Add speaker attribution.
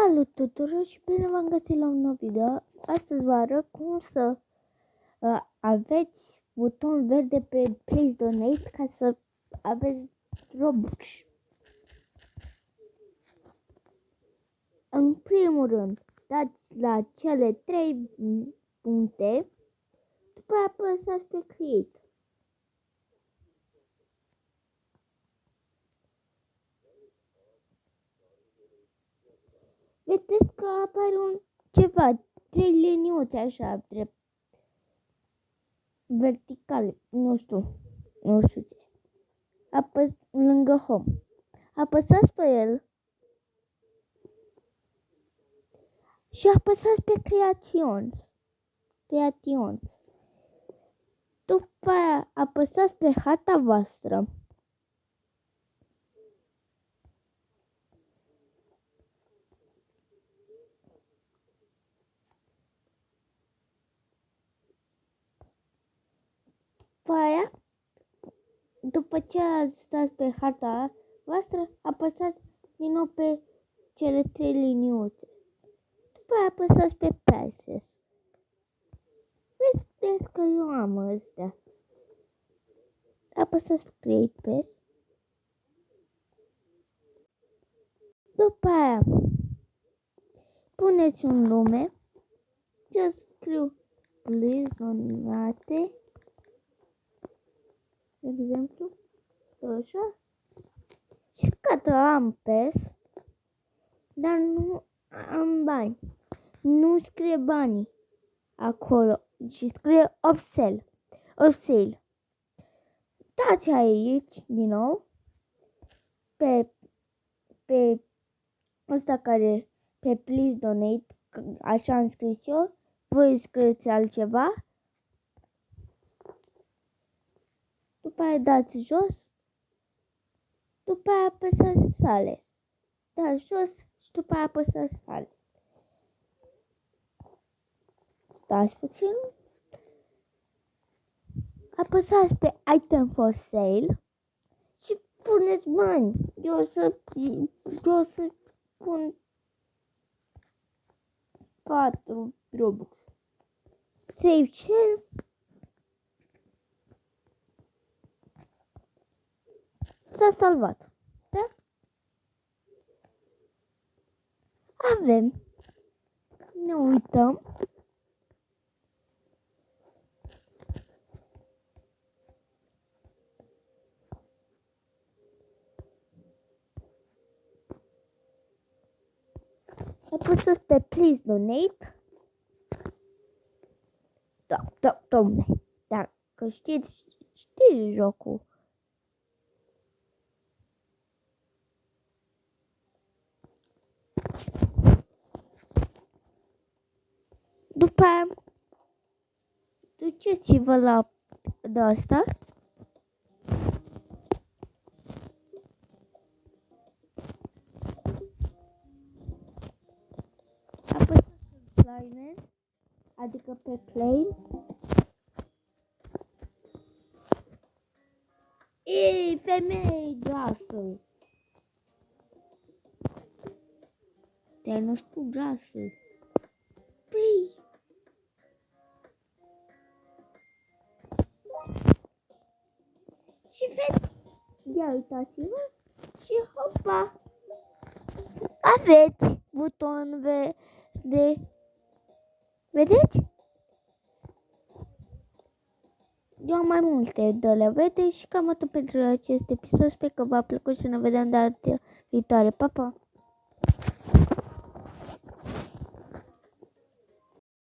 Speaker 1: Salut tuturor și bine v-am găsit la un nou video. Astăzi vă arăt cum să aveți buton verde pe Please Donate ca să aveți Robux. În primul rând, dați la cele 3 puncte, după aia apăsați pe Create. Vedeți că apare ceva, 3 liniuțe așa, drept, verticale, nu știu ce. Lângă Home. Apăsați pe el și apăsați pe Creations. După aia apăsați pe harta voastră. După ce stați pe harta voastră, apăsați din nou pe cele 3 liniuțe. După aia apăsați pe Passes. Vedeți că eu am astea. Apăsați pe Create Pass. După aia puneți un nume. Eu scriu Please Donate. De exemplu, așa. Și gata, am PES, dar nu am bani. Nu scrie banii acolo, și scrie upsell. Dați aici, din nou, pe ăsta care, pe Please Donate, așa am scris eu, voi scrieți altceva. După aia dați jos, după aia apăsați Sales. Dați jos și după aia apăsați Sales. Stați puțin. Apăsați pe Item for Sale și puneți bani. Eu să pun 4 Robux. Save chance. S-a salvat. Da? Avem. Ne uităm. Apăsați pe Please Donate. Domne. Dacă știți jocul. După aia, duceți-vă la de asta. Apăsați pe Play, adică pe Play. Ei, femei grasă! Te-ai născut grasă. Păi... Și vedeți, ia uitați-vă și hopa! Aveți buton verde. Vedeți? Eu am mai multe de le vede și cam atât pentru acest episod. Sper că v-a plăcut și ne vedem data viitoare. Pa, pa!